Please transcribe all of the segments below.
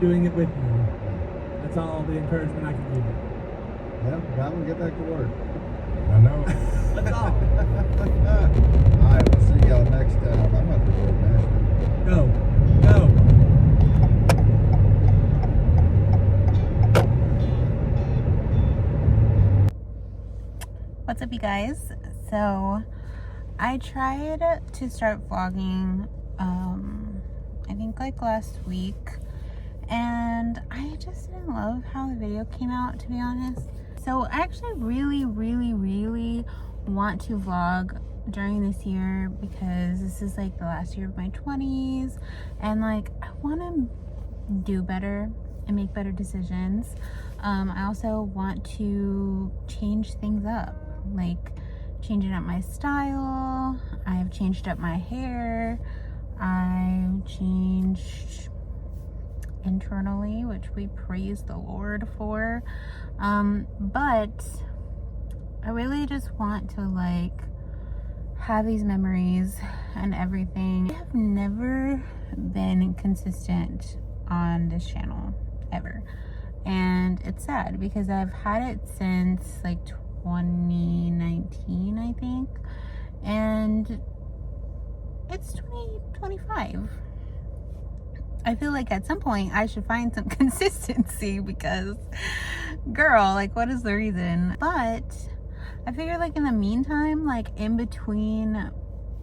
doing it with me. That's all the encouragement I can give you. Yep, I'm gonna get back to work. I know. Let's go. Alright, we'll see y'all next time. I'm about to go to Nashville. Go. What's up, you guys? So I tried to start vlogging I think like last week, and I just didn't love how the video came out, to be honest. So I actually really want to vlog during this year because this is like the last year of my 20s, and like I want to do better and make better decisions. I also want to change things up, like changing up my style. I've changed up my hair. I've changed internally, which we praise the Lord for. But I really just want to like have these memories and everything. I have never been consistent on this channel ever, and it's sad because I've had it since like 2019, I think, and it's 2025. I feel like at some point I should find some consistency because, girl, like, what is the reason? But I figure like in the meantime, like in between,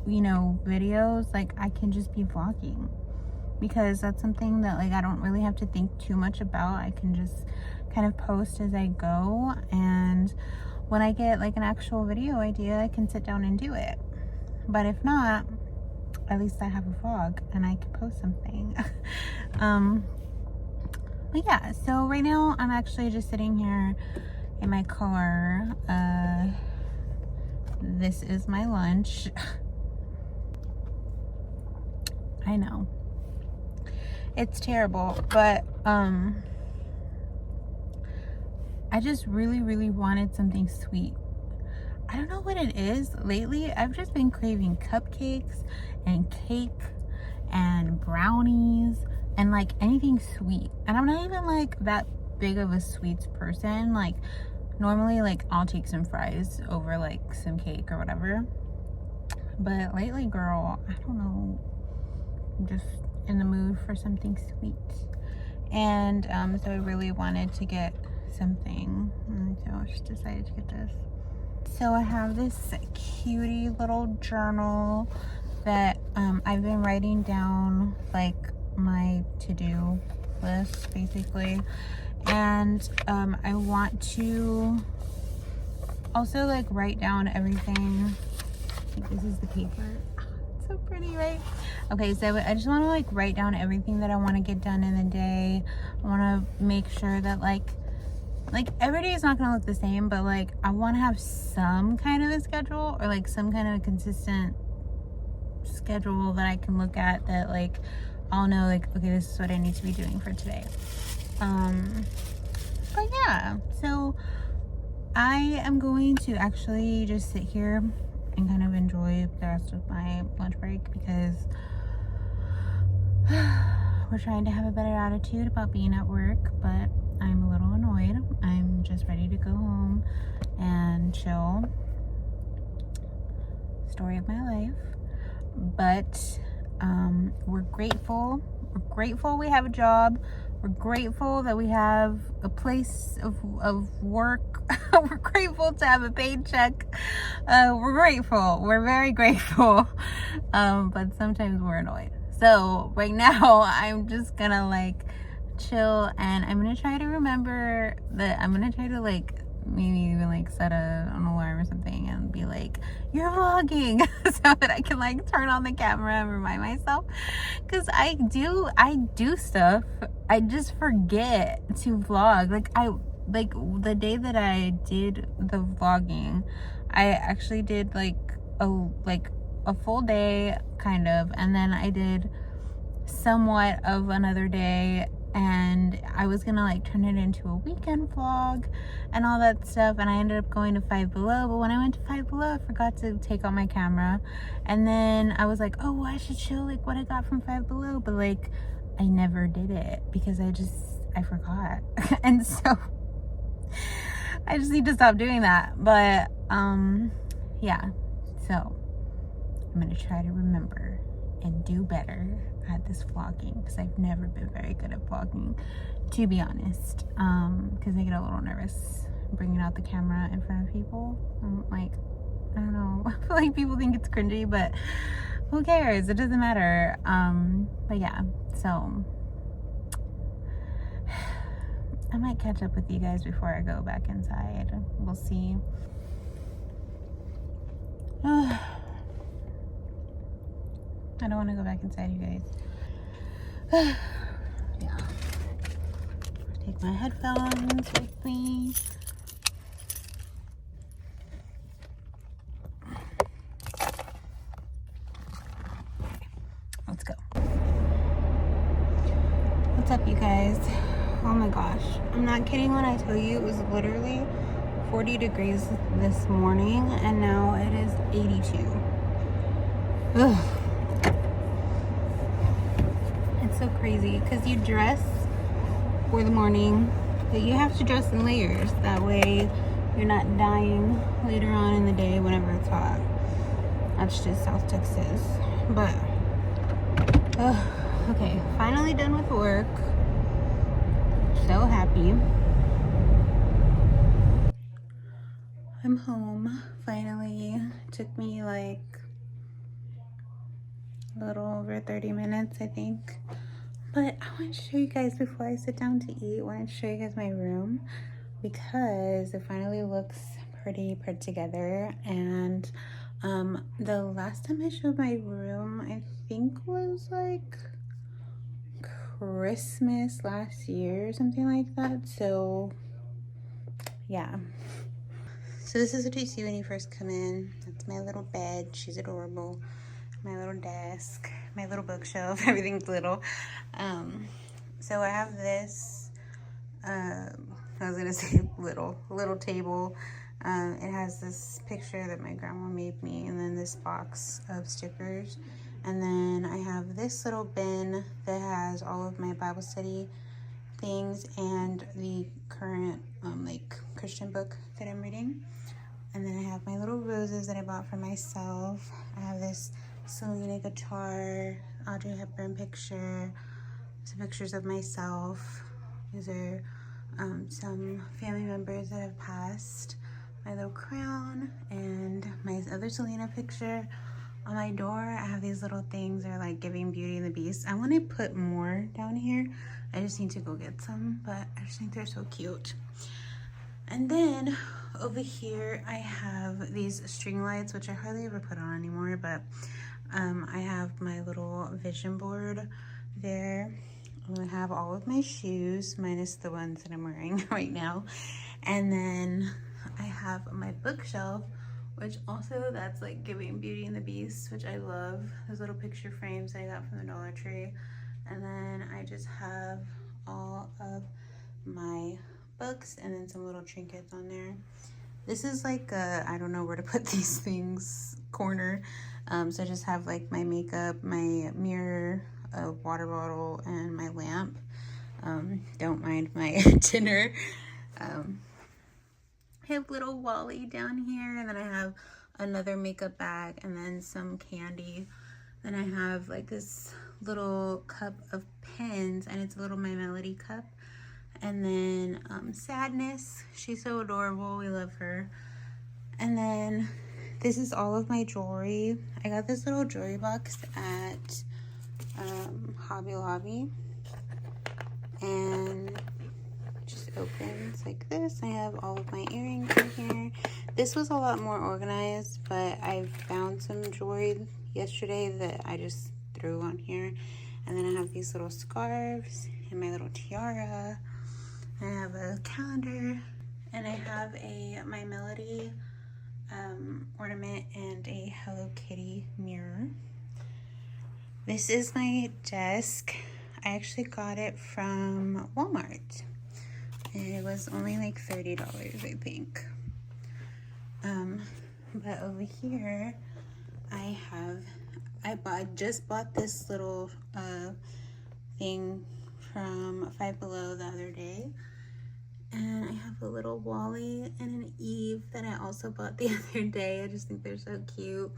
you know, videos, like I can just be vlogging, because that's something that like I don't really have to think too much about. I can just kind of post as I go, and when I get like an actual video idea, I can sit down and do it. But if not, at least I have a vlog and I can post something. But yeah, so right now I'm actually just sitting here in my car. This is my lunch. I know it's terrible, but I just really wanted something sweet. I don't know what it is. Lately I've just been craving cupcakes and cake and brownies and like anything sweet. And I'm not even like that big of a sweets person. Like normally like I'll take some fries over like some cake or whatever, but lately, girl, I don't know, I'm just in the mood for something sweet. And so I really wanted to get something, and so I just decided to get this. So I have this cutie little journal that I've been writing down like my to-do list basically, and I want to also like write down everything. Like, this is the paper. It's so pretty, right? Okay, so I just want to like write down everything that I want to get done in the day. I want to make sure that like every day is not gonna look the same, but like I want to have some kind of a schedule, or like some kind of a consistent schedule that I can look at, that like I'll know like, okay, this is what I need to be doing for today. But yeah, so I am going to actually just sit here and kind of enjoy the rest of my lunch break, because we're trying to have a better attitude about being at work, but I'm a little annoyed. I'm just ready to go home and chill. Story of my life. But we're grateful. We're grateful we have a job. We're grateful that we have a place of work. We're grateful to have a paycheck. We're grateful. We're very grateful. But sometimes we're annoyed. So right now I'm just gonna like chill, and I'm gonna try to remember that I'm gonna try to like maybe even like set an alarm or something and be like, you're vlogging, so that I can like turn on the camera and remind myself, because I do stuff, I just forget to vlog. Like the day that I did the vlogging, I actually did like a full day kind of, and then I did somewhat of another day, and I was gonna like turn it into a weekend vlog and all that stuff, and I ended up going to Five Below. But when I went to Five Below, I forgot to take out my camera, and then I was like, oh, I should show like what I got from Five Below, but like I never did it because I forgot. And so I just need to stop doing that. But yeah, so I'm gonna try to remember and do better at this vlogging, because I've never been very good at vlogging, to be honest, because I get a little nervous bringing out the camera in front of people. Like, I don't know, I feel like people think it's cringy, but who cares? It doesn't matter. But yeah, so I might catch up with you guys before I go back inside. We'll see. I don't want to go back inside, you guys. Yeah. Take my headphones with me. Let's go. What's up, you guys? Oh my gosh. I'm not kidding when I tell you it was literally 40 degrees this morning, and now it is 82. Ugh. It's so crazy because you dress for the morning, but you have to dress in layers. That way you're not dying later on in the day whenever it's hot. That's just South Texas. But, okay, finally done with work. So happy. I'm home, finally. Took me like a little over 30 minutes, I think. But I want to show you guys before I sit down to eat. I want to show you guys my room because it finally looks pretty put together. And the last time I showed my room, I think was like Christmas last year or something like that. So yeah. So this is what you see when you first come in. That's my little bed. She's adorable. My little desk, my little bookshelf, everything's little. So I have this, I was gonna say little table. It has this picture that my grandma made me, and then this box of stickers. And then I have this little bin that has all of my Bible study things and the current like Christian book that I'm reading. And then I have my little roses that I bought for myself. I have this Selena guitar, Audrey Hepburn picture, some pictures of myself. These are some family members that have passed. My little crown and my other Selena picture. On my door, I have these little things that are like giving Beauty and the Beast. I want to put more down here. I just need to go get some, but I just think they're so cute. And then over here, I have these string lights, which I hardly ever put on anymore, but I have my little vision board there. I have all of my shoes, minus the ones that I'm wearing right now. And then I have my bookshelf, which also that's like giving Beauty and the Beast, which I love. Those little picture frames I got from the Dollar Tree. And then I just have all of my books and then some little trinkets on there. This is like a, I don't know where to put these things, corner. So I just have like my makeup, my mirror, a water bottle, and my lamp. Don't mind my dinner. I have little Wally down here, and then I have another makeup bag and then some candy. Then I have like this little cup of pens, and it's a little My Melody cup. And then Sadness, she's so adorable, we love her. And then this is all of my jewelry. I got this little jewelry box at Hobby Lobby, and it just opens like this. I have all of my earrings in here. This was a lot more organized, but I found some jewelry yesterday that I just threw on here. And then I have these little scarves and my little tiara. I have a calendar, and I have a My Melody ornament and a Hello Kitty mirror. This is my desk. I actually got it from Walmart. It was only like $30, I think. But over here, I just bought this little thing from Five Below the other day. And I have a little Wally and an Eve that I also bought the other day. I just think they're so cute.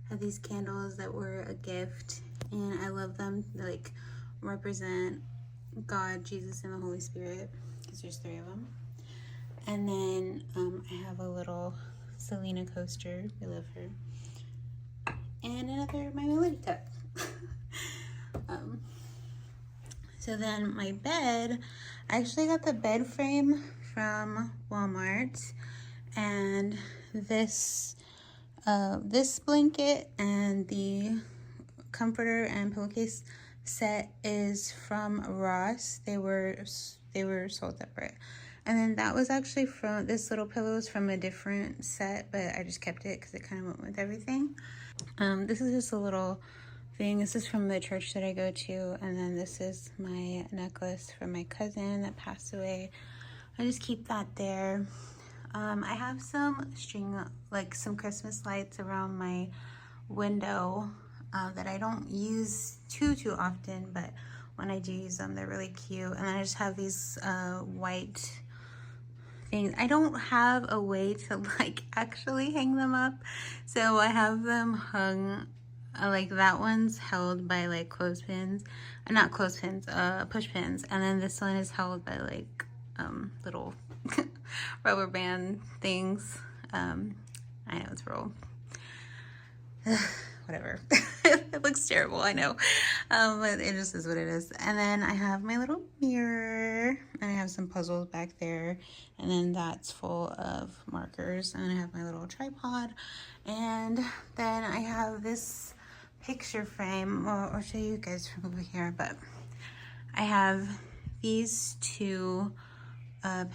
I have these candles that were a gift, and I love them. They like represent God, Jesus, and the Holy Spirit, because there's 3 of them. And then I have a little Selena coaster. I love her. And another My Melody cup. So then my bed, I actually got the bed frame from Walmart, and this blanket and the comforter and pillowcase set is from Ross. They were sold separate. And then that was actually from, this little pillow is from a different set, but I just kept it because it kind of went with everything. This is just a little thing. This is from the church that I go to, and then this is my necklace from my cousin that passed away. I just keep that there. I have some string, like some Christmas lights around my window that I don't use too often, but when I do use them, they're really cute. And then I just have these white things. I don't have a way to like actually hang them up, so I have them hung like that one's held by like clothespins, not clothespins, push pins, and then this one is held by like little rubber band things. I know it's real whatever. It looks terrible, I know, but it just is what it is. And then I have my little mirror, and I have some puzzles back there, and then that's full of markers, and I have my little tripod, and then I have this picture frame. Well, I'll show you guys from over here, but I have these 2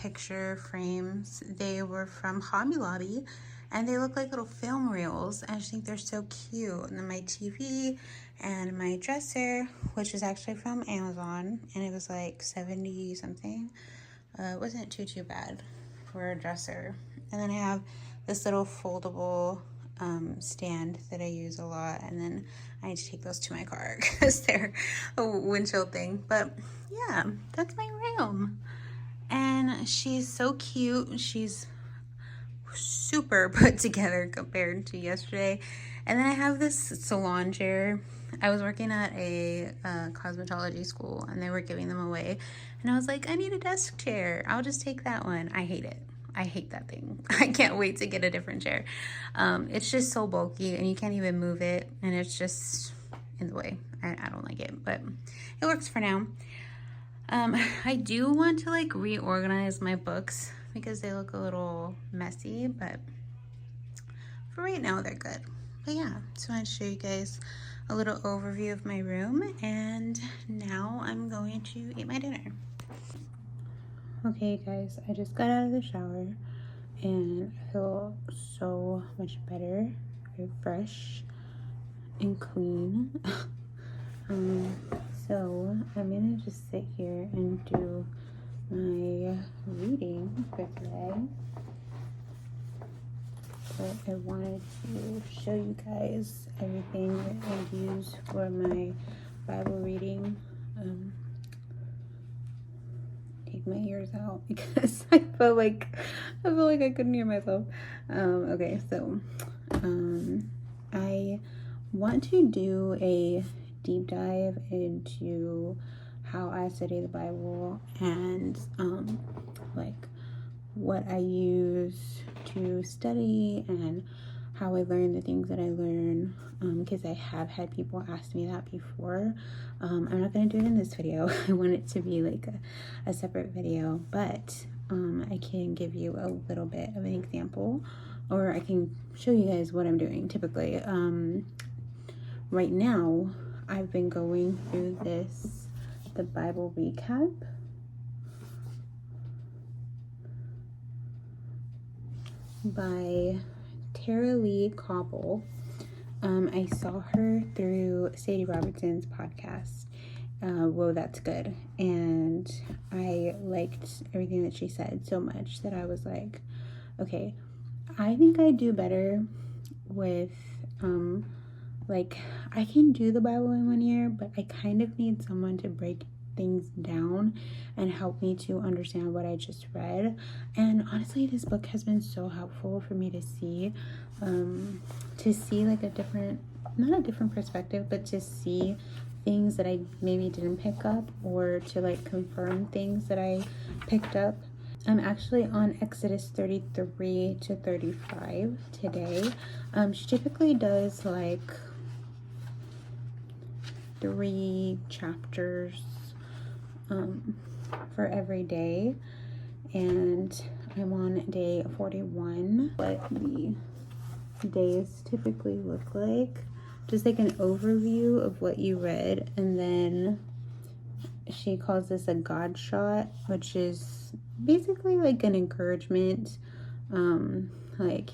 picture frames. They were from Hobby Lobby, and they look like little film reels. I just think they're so cute. And then my TV and my dresser, which is actually from Amazon, and it was like 70 something. It wasn't too bad for a dresser. And then I have this little foldable stand that I use a lot, and then I need to take those to my car because they're a windshield thing. But yeah, that's my room, and she's so cute. She's super put together compared to yesterday. And then I have this salon chair. I was working at a cosmetology school, and they were giving them away, and I was like, I need a desk chair, I'll just take that one. I hate it. I hate that thing. I can't wait to get a different chair. It's just so bulky, and you can't even move it, and it's just in the way. I don't like it, but it works for now. I do want to like reorganize my books because they look a little messy, but for right now they're good. But yeah, so I wanted to show you guys a little overview of my room, and now I'm going to eat my dinner. Okay guys, I just got out of the shower and I feel so much better, very fresh and clean. So I'm gonna just sit here and do my reading for today. But I wanted to show you guys everything that I use for my Bible reading. Take my ears out because I felt like I couldn't hear myself. Okay, so I want to do a deep dive into how I study the Bible and like what I use to study and how I learn the things that I learn, because I have had people ask me that before. I'm not going to do it in this video. I want it to be like a separate video, but I can give you a little bit of an example, or I can show you guys what I'm doing typically. Right now, I've been going through the Bible recap. By Tara-Leigh Cobble. I saw her through Sadie Robertson's podcast, Whoa, That's Good, and I liked everything that she said so much that I was like, okay, I think I do better with Like, I can do the Bible in 1 year, but I kind of need someone to break things down and help me to understand what I just read. And honestly, this book has been so helpful for me to see like a different, not a different perspective, but to see things that I maybe didn't pick up, or to like confirm things that I picked up. I'm actually on Exodus 33 to 35 today. She typically does like 3 chapters for every day, and I'm on day 41. What the days typically look like, just like an overview of what you read, and then she calls this a God shot, which is basically like an encouragement, like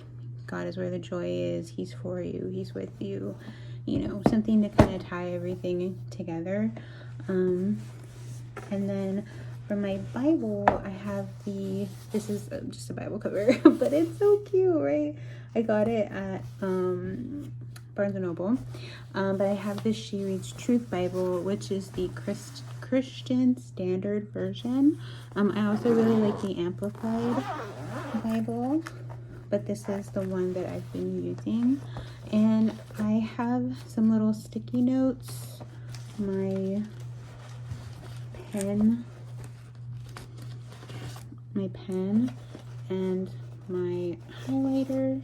God is where the joy is, he's for you, he's with you, you know, something to kind of tie everything together. And then for my Bible, I have this is just a Bible cover, but it's so cute, right? I got it at Barnes & Noble, but I have this She Reads Truth Bible, which is the Christian Standard Version. I also really like the Amplified Bible, but this is the one that I've been using. And I have some little sticky notes, my pen, and my highlighter,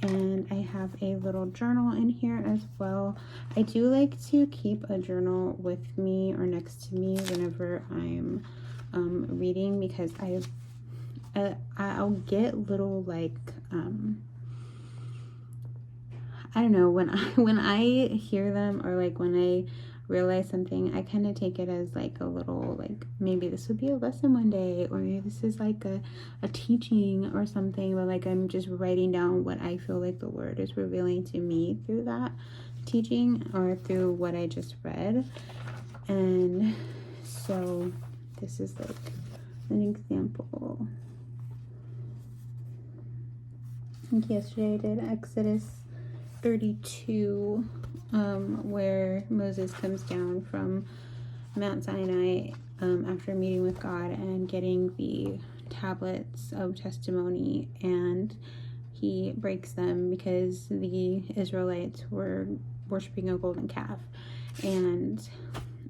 and I have a little journal in here as well. I do like to keep a journal with me or next to me whenever I'm reading, because I'll get little like I don't know, when I hear them, or like when I realize something, I kind of take it as like a little, like maybe this would be a lesson one day, or maybe this is like a teaching or something, but like I'm just writing down what I feel like the Lord is revealing to me through that teaching or through what I just read. And so this is like an example. I think yesterday I did Exodus 32, where Moses comes down from Mount Sinai after meeting with God and getting the tablets of testimony, and he breaks them because the Israelites were worshiping a golden calf. And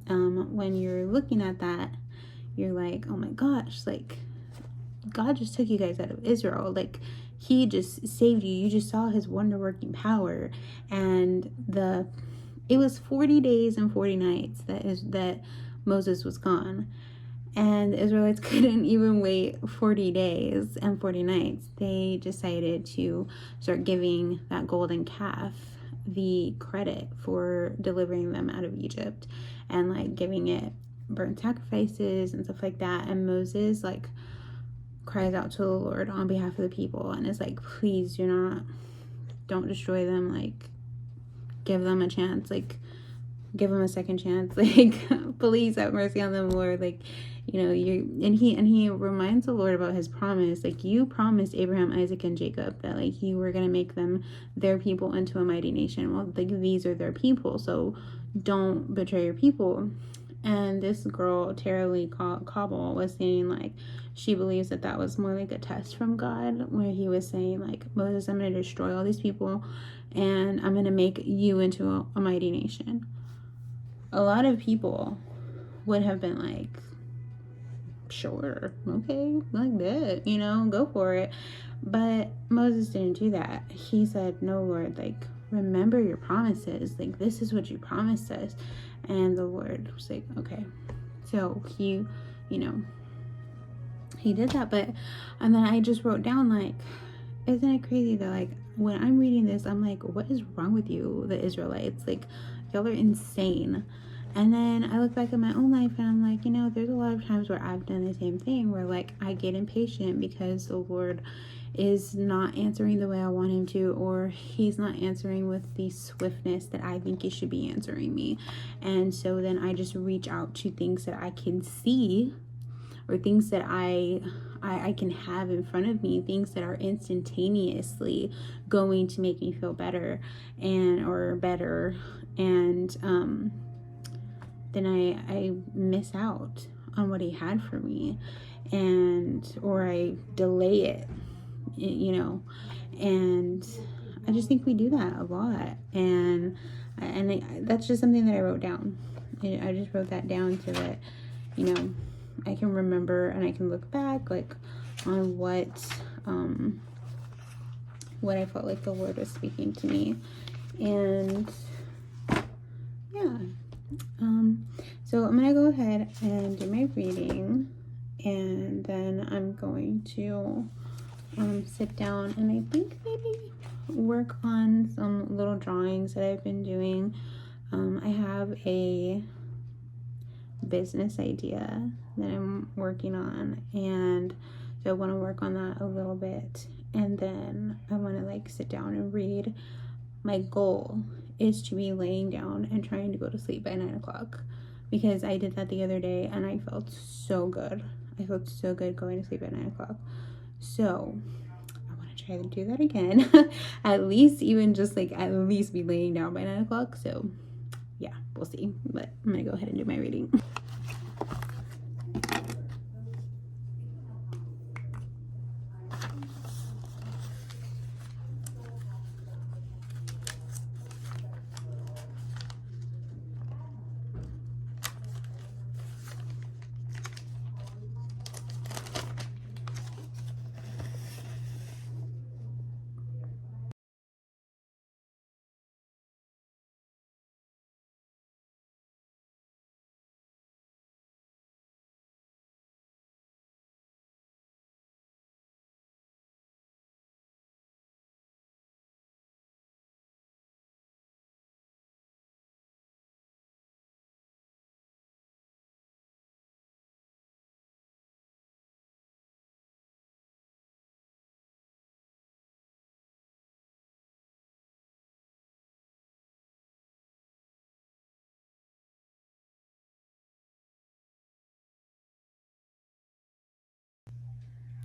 when you're looking at that, you're like, oh my gosh, like God just took you guys out of Israel, like he just saved you. You just saw his wonder-working power. And it was 40 days and 40 nights that Moses was gone. And the Israelites couldn't even wait 40 days and 40 nights. They decided to start giving that golden calf the credit for delivering them out of Egypt, and like giving it burnt sacrifices and stuff like that. And Moses like cries out to the Lord on behalf of the people and is like, please don't destroy them, like give them a chance, like give them a second chance, like please have mercy on them, Lord. Like, you know, he reminds the Lord about his promise, like you promised Abraham, Isaac, and Jacob that like you were going to make them their people into a mighty nation. Well, like these are their people, so don't betray your people. And this girl, Tara Lee Cobble, was saying like she believes that was more like a test from God, where he was saying like, Moses, I'm going to destroy all these people and I'm going to make you into a mighty nation. A lot of people would have been like, sure, okay, like that, you know, go for it. But Moses didn't do that. He said, no, Lord, like remember your promises, like this is what you promised us. And the Lord was like, okay. So he, you know, he did that. But and then I just wrote down, like, isn't it crazy that like when I'm reading this, I'm like, what is wrong with you, the Israelites? Like, y'all are insane. And then I look back at my own life and I'm like, you know, there's a lot of times where I've done the same thing, where like I get impatient because the Lord is not answering the way I want him to, or he's not answering with the swiftness that I think he should be answering me. And so then I just reach out to things that I can see, or things that I I can have in front of me, things that are instantaneously going to make me feel better or better, and then I miss out on what he had for me, or I delay it, you know. And I just think we do that a lot, and that's just something that I wrote down. I just wrote that down so that, you know, I can remember and I can look back like on what I felt like the Lord was speaking to me. And yeah, so I'm gonna go ahead and do my reading, and then I'm going to sit down and I think maybe work on some little drawings that I've been doing. I have a business idea that I'm working on, and so I want to work on that a little bit, and then I want to like sit down and read. My goal is to be laying down and trying to go to sleep by 9 o'clock, because I did that the other day and I felt so good. I felt so good going to sleep at 9 o'clock. So I want to try to do that again. At least be laying down by 9 o'clock. So yeah, we'll see. But I'm gonna go ahead and do my reading.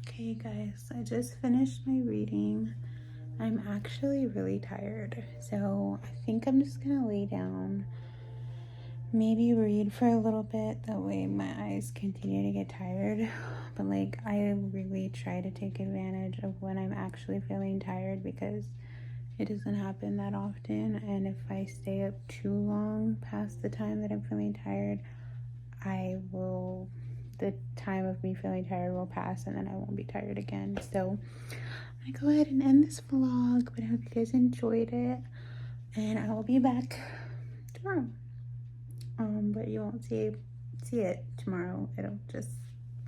Okay guys, I just finished my reading. I'm actually really tired, so I think I'm just gonna lay down, maybe read for a little bit, that way my eyes continue to get tired. But like, I really try to take advantage of when I'm actually feeling tired, because it doesn't happen that often, and if I stay up too long past the time that I'm feeling tired, the time of me feeling tired will pass, and then I won't be tired again. So I'm gonna go ahead and end this vlog, but I hope you guys enjoyed it, and I will be back tomorrow. But you won't see it tomorrow. It'll just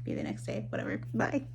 be the next day, whatever. Bye.